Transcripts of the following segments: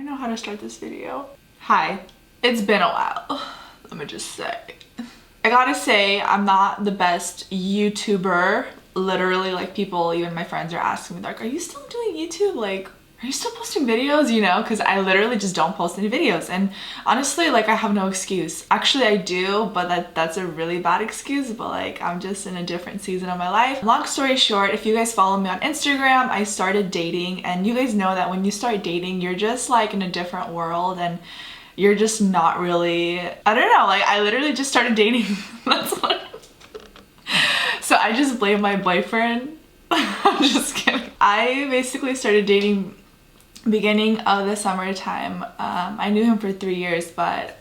don't know how to start this video. Hi, it's been a while. Let me just say. I gotta say, I'm not the best YouTuber. Literally, like, people, even my friends are asking me, like, are you still doing YouTube? Like, are you still posting videos, you know? Because I literally just don't post any videos. And honestly, like, I have no excuse. Actually, I do, but that's a really bad excuse. But like, I'm just in a different season of my life. Long story short, if you guys follow me on Instagram, I started dating. And you guys know that when you start dating, you're just like in a different world. And you're just not really, I don't know, like, I literally just started dating. That's what. So I just blame my boyfriend. I'm just kidding. I basically started dating beginning of the summertime. I knew him for 3 years, but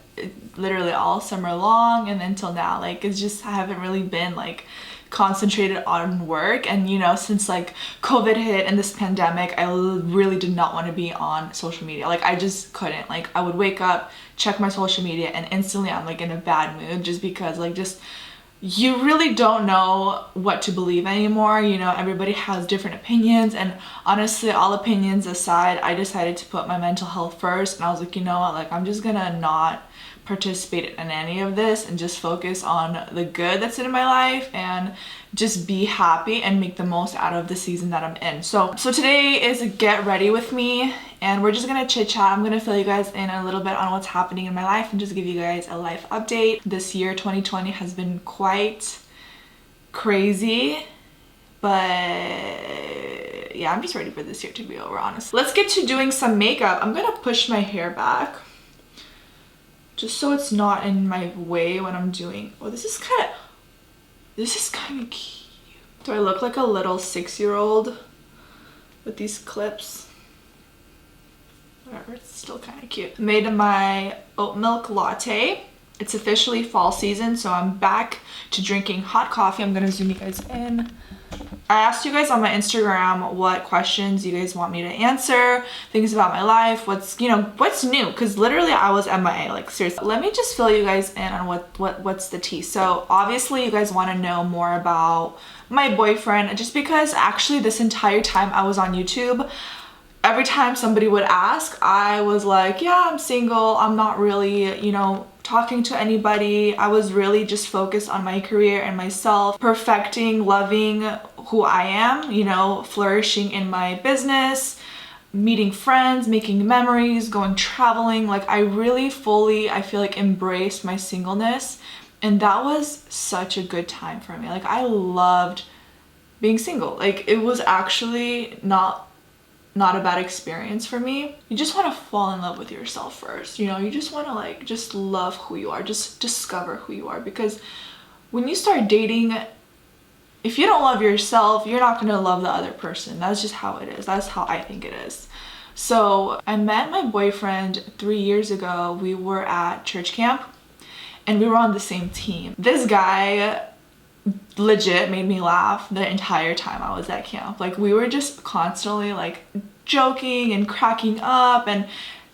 literally all summer long and until now, like, it's just, I haven't really been like concentrated on work. And you know, since like COVID hit and this pandemic, I really did not want to be on social media. Like, I just couldn't. Like, I would wake up, check my social media, and instantly I'm like in a bad mood, just because like, just, you really don't know what to believe anymore. You know, everybody has different opinions, and honestly, all opinions aside, I decided to put my mental health first. And I was like, you know what, like, I'm just gonna not participate in any of this and just focus on the good that's in my life and just be happy and make the most out of the season that I'm in. So today is a get ready with me, and we're just gonna chit chat. I'm gonna fill you guys in a little bit on what's happening in my life and just give you guys a life update. This year 2020 has been quite crazy, but yeah, I'm just ready for this year to be over, honestly. Let's get to doing some makeup. I'm gonna push my hair back just so it's not in my way when I'm doing. Oh, this is kind of cute. Do I look like a little 6-year-old with these clips? Whatever, it's still kind of cute. Made my oat milk latte. It's officially fall season, so I'm back to drinking hot coffee. I'm gonna zoom you guys in. I asked you guys on my Instagram what questions you guys want me to answer, things about my life, what's new, because literally I was MIA, like, seriously. Let me just fill you guys in on what's the tea. So obviously you guys want to know more about my boyfriend, just because actually this entire time I was on YouTube, every time somebody would ask, I was like, yeah, I'm single, I'm not really, you know, talking to anybody. I was really just focused on my career and myself, perfecting, loving who I am, you know, flourishing in my business, meeting friends, making memories, going traveling. Like, I really fully, I feel like, embraced my singleness, and that was such a good time for me. Like, I loved being single. Like, it was actually not a bad experience for me. You just want to fall in love with yourself first, you know. You just want to, like, just love who you are, just discover who you are, because when you start dating, if you don't love yourself, you're not going to love the other person. That's just how it is. That's how I think it is. So I met my boyfriend 3 years ago. We were at church camp and we were on the same team. This guy legit made me laugh the entire time I was at camp. Like, we were just constantly like joking and cracking up and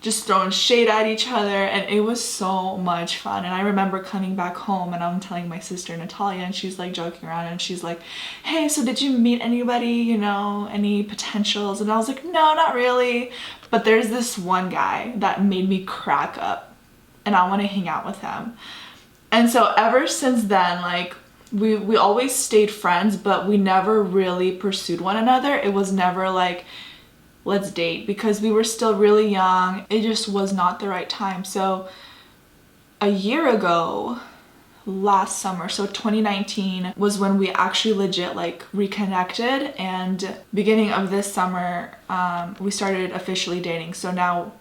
just throwing shade at each other, and it was so much fun. And I remember coming back home and I'm telling my sister Natalia, and she's like joking around and she's like, hey, so did you meet anybody, you know, any potentials? And I was like, no, not really, but there's this one guy that made me crack up and I want to hang out with him. And so ever since then, like, we always stayed friends, but we never really pursued one another. It was never like, let's date, because we were still really young. It just was not the right time. So a year ago, last summer, so 2019 was when we actually legit like reconnected, and beginning of this summer we started officially dating. So now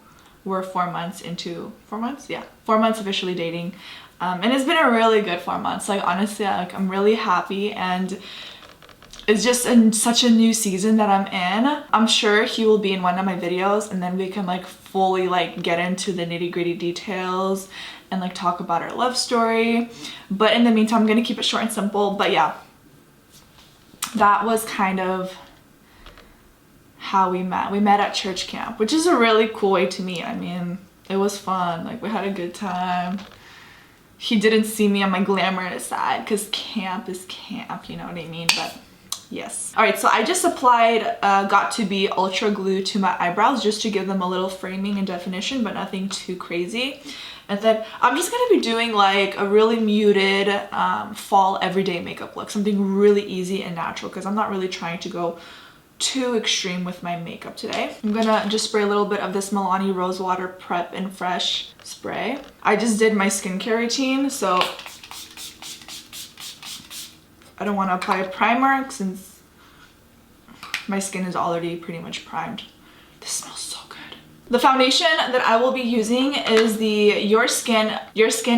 we're 4 months into 4 months, yeah, 4 months officially dating. And it's been a really good 4 months. Like, honestly, like, I'm really happy, and it's just in such a new season that I'm in. I'm sure he will be in one of my videos, and then we can like fully like get into the nitty-gritty details and like talk about our love story. But in the meantime, I'm gonna keep it short and simple. But yeah, that was kind of how we met. We met at church camp, which is a really cool way to meet. I mean, it was fun. Like, we had a good time. He didn't see me on my glamorous side because camp is camp, you know what I mean? But Yes. All right, so I just applied Got To Be Ultra Glue to my eyebrows just to give them a little framing and definition, but nothing too crazy. And then I'm just gonna be doing like a really muted fall everyday makeup look, something really easy and natural, because I'm not really trying to go too extreme with my makeup today. I'm gonna just spray a little bit of this Milani Rose Water Prep and Fresh spray. I just did my skincare routine, so I don't want to apply a primer since my skin is already pretty much primed. This smells so good. The foundation that I will be using is the Your Skin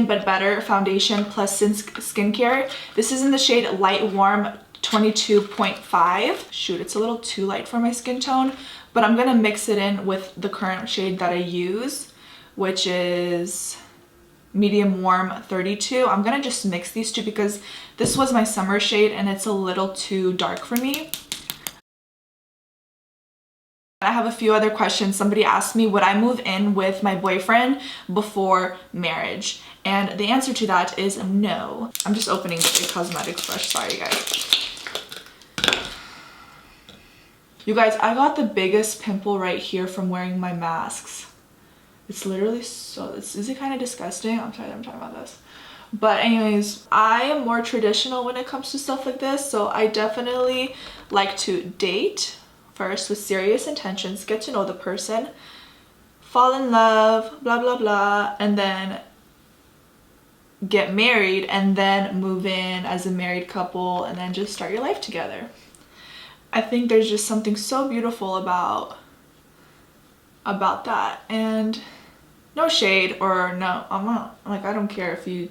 But Better Foundation Plus Skincare. This is in the shade Light Warm 22.5. Shoot, it's a little too light for my skin tone, but I'm gonna mix it in with the current shade that I use, which is Medium Warm 32. I'm gonna just mix these two because this was my summer shade and it's a little too dark for me. I have a few other questions. Somebody asked me, would I move in with my boyfriend before marriage? And the answer to that is no. I'm just opening the cosmetics brush, sorry guys. You guys, I got the biggest pimple right here from wearing my masks. It's literally so, is it kind of disgusting? I'm sorry I'm talking about this. But anyways, I am more traditional when it comes to stuff like this. So I definitely like to date first with serious intentions, get to know the person, fall in love, blah, blah, blah, and then get married and then move in as a married couple and then just start your life together. I think there's just something so beautiful about that. And no shade, or no, I'm not, like, I don't care if you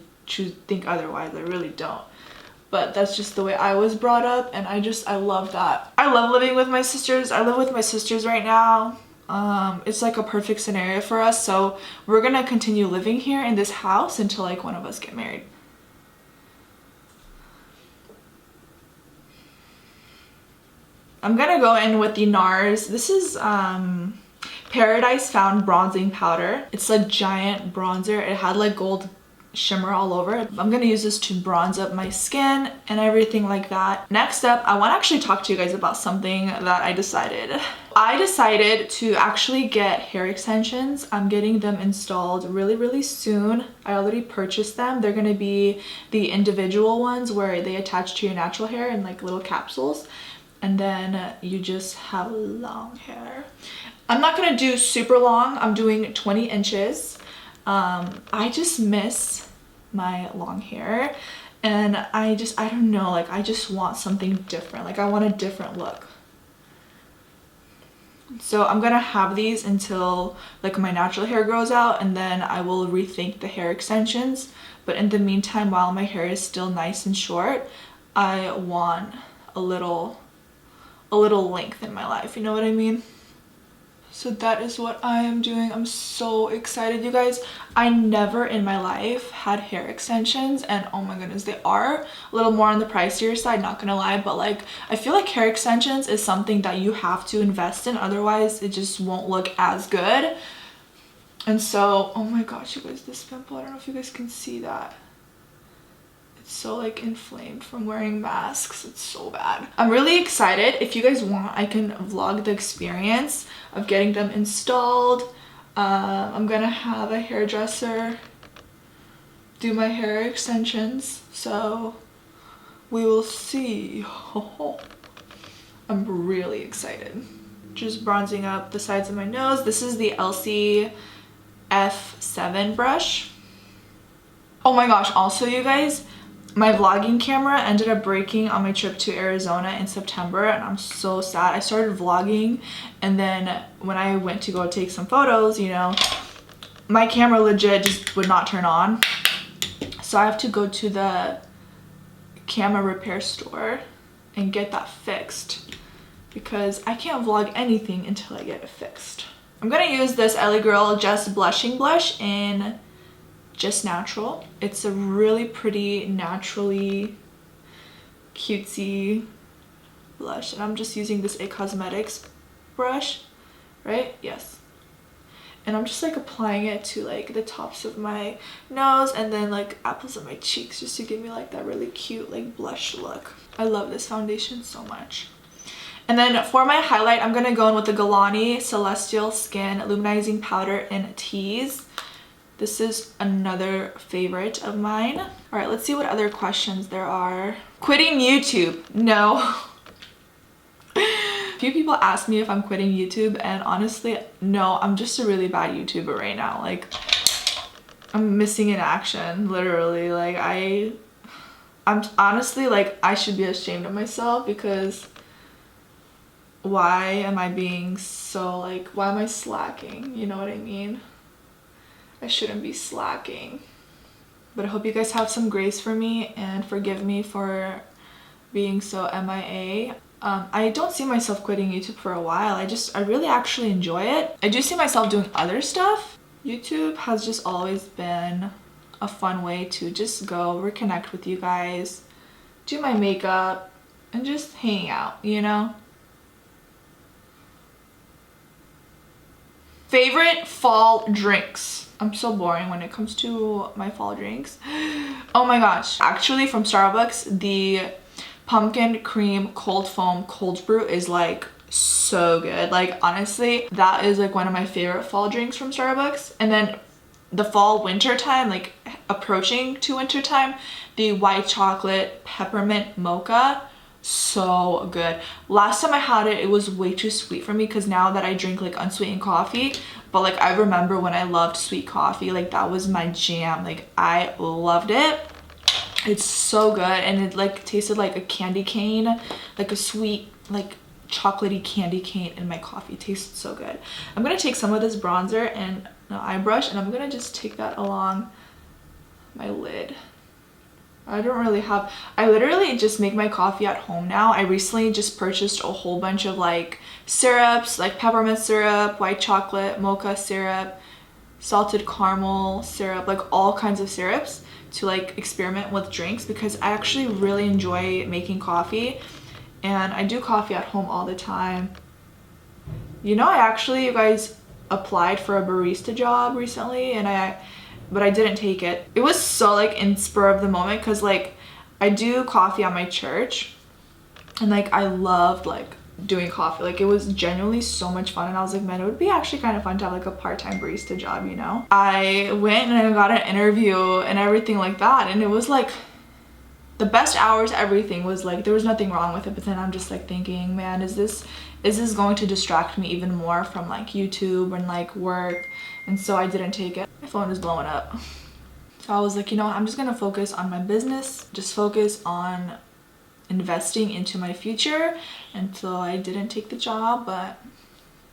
think otherwise, I really don't. But that's just the way I was brought up, and I love that. I love living with my sisters. I live with my sisters right now. It's like a perfect scenario for us, so we're gonna continue living here in this house until like one of us get married. I'm gonna go in with the Nars. This is Paradise Found Bronzing Powder. It's a giant bronzer. It had like gold shimmer all over it. I'm gonna use this to bronze up my skin and everything like that. Next up, I want to actually talk to you guys about something that I decided. I decided to actually get hair extensions. I'm getting them installed really, really soon. I already purchased them. They're gonna be the individual ones where they attach to your natural hair in like little capsules, and then you just have long hair. I'm not gonna do super long. I'm doing 20 inches. I just miss my long hair, and I don't know, like I just want something different. Like I want a different look. So I'm gonna have these until like my natural hair grows out, and then I will rethink the hair extensions. But in the meantime, while my hair is still nice and short, I want a little length in my life, you know what I mean? So that is what I am doing. I'm so excited, you guys. I never in my life had hair extensions, and oh my goodness, they are a little more on the pricier side, not gonna lie, but like I feel like hair extensions is something that you have to invest in, otherwise it just won't look as good. And so, oh my gosh, you guys, this pimple, I don't know if you guys can see that. So like inflamed from wearing masks. It's so bad. I'm really excited. If you guys want, I can vlog the experience of getting them installed. I'm gonna have a hairdresser do my hair extensions, so we will see. I'm really excited. Just bronzing up the sides of my nose. This is the LC F7 brush. Oh my gosh, also you guys, my vlogging camera ended up breaking on my trip to Arizona in September, and I'm so sad. I started vlogging, and then when I went to go take some photos, you know, my camera legit just would not turn on. So I have to go to the camera repair store and get that fixed, because I can't vlog anything until I get it fixed. I'm gonna use this LA Girl Just Blushing Blush in Just Natural. It's a really pretty, naturally cutesy blush, and I'm just using this Cosmetics brush, right? Yes. And I'm just like applying it to like the tops of my nose and then like apples of my cheeks, just to give me like that really cute like blush look. I love this foundation so much. And then for my highlight, I'm gonna go in with the Gallany Celestial Skin Luminizing Powder in Tease. This is another favorite of mine. All right, let's see what other questions there are. Quitting YouTube? No. A few people ask me if I'm quitting YouTube, and honestly, no, I'm just a really bad YouTuber right now. Like, I'm missing in action, literally. Like, I'm honestly, like, I should be ashamed of myself, because why am I being so, like, why am I slacking? You know what I mean? I shouldn't be slacking. But I hope you guys have some grace for me and forgive me for being so MIA. I don't see myself quitting YouTube for a while. I really actually enjoy it. I do see myself doing other stuff. YouTube has just always been a fun way to just go reconnect with you guys, do my makeup, and just hang out, you know? Favorite fall drinks? I'm so boring when it comes to my fall drinks. Oh my gosh. Actually, from Starbucks, the pumpkin cream cold foam cold brew is like so good. Like, honestly, that is like one of my favorite fall drinks from Starbucks. And then the fall winter time, like approaching to winter time, the white chocolate peppermint mocha, so good. Last time I had it, it was way too sweet for me, because now that I drink like unsweetened coffee, but like I remember when I loved sweet coffee, like that was my jam. Like, I loved it. It's so good, and it like tasted like a candy cane, like a sweet like chocolatey candy cane in my coffee. It tasted so good. I'm gonna take some of this bronzer and an eye brush, and I'm gonna just take that along my lid. I literally just make my coffee at home now. I recently just purchased a whole bunch of like syrups, like peppermint syrup, white chocolate, mocha syrup, salted caramel syrup, like all kinds of syrups to like experiment with drinks, because I actually really enjoy making coffee, and I do coffee at home all the time. You know, you guys applied for a barista job recently, and but I didn't take it. It was so like in spur of the moment, because like I do coffee at my church, and like I loved like doing coffee. Like, it was genuinely so much fun, and I was like, man, it would be actually kind of fun to have like a part-time barista job, you know? I went and I got an interview and everything like that, and it was like the best hours. Everything was like, there was nothing wrong with it, but then I'm just like thinking, man, is this going to distract me even more from like YouTube and like work? And so I didn't take it. My phone is blowing up. So I was like, you know, I'm just gonna focus on my business, just focus on investing into my future. And so I didn't take the job, but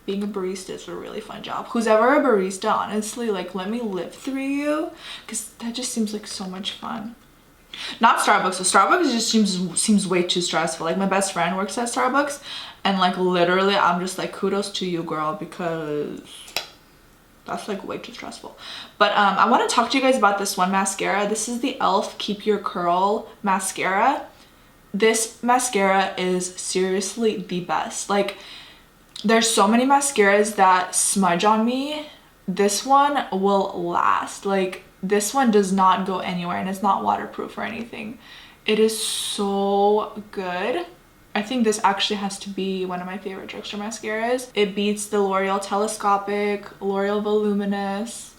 being a barista is a really fun job. Who's ever a barista, honestly, like, let me live through you, because that just seems like so much fun. Not Starbucks. So Starbucks just seems way too stressful. Like, my best friend works at Starbucks, and like literally I'm just like, kudos to you, girl, because that's like way too stressful. But I want to talk to you guys about this one mascara. This is the e.l.f. Keep Your Curl mascara. This mascara is seriously the best. Like, there's so many mascaras that smudge on me. This one will last. Like, this one does not go anywhere, and it's not waterproof or anything. It is so good. I think this actually has to be one of my favorite drugstore mascaras. It beats the L'Oreal Telescopic, L'Oreal Voluminous.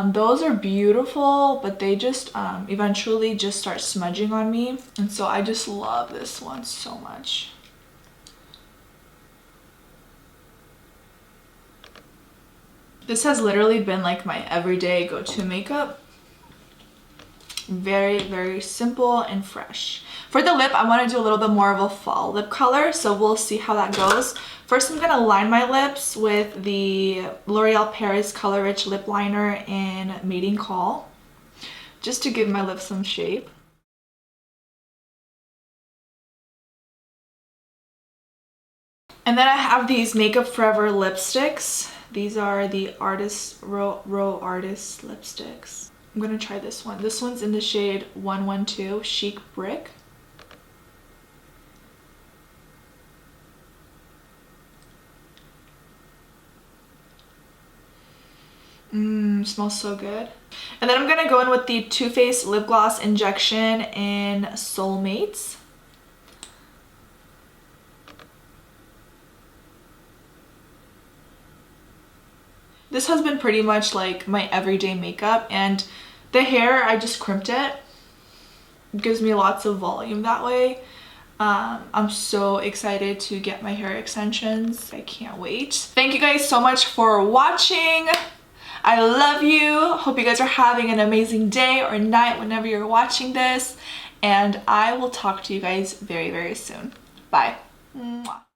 Those are beautiful, but they just eventually just start smudging on me. And so I just love this one so much. This has literally been like my everyday go-to makeup. Very, very simple and fresh. For the lip, I want to do a little bit more of a fall lip color, so we'll see how that goes. First, I'm gonna line my lips with the L'Oreal Paris Color Rich Lip Liner in Mating Call, just to give my lips some shape. And then I have these Makeup Forever lipsticks. These are the Row Artist lipsticks. I'm gonna try this one. This one's in the shade 112 Chic Brick. Smells so good. And then I'm gonna go in with the Too Faced Lip Gloss Injection in Soulmates. This has been pretty much like my everyday makeup, and the hair, I just crimped it. It gives me lots of volume that way. I'm so excited to get my hair extensions. I can't wait. Thank you guys so much for watching. I love you. Hope you guys are having an amazing day or night whenever you're watching this. And I will talk to you guys very, very soon. Bye. Mwah.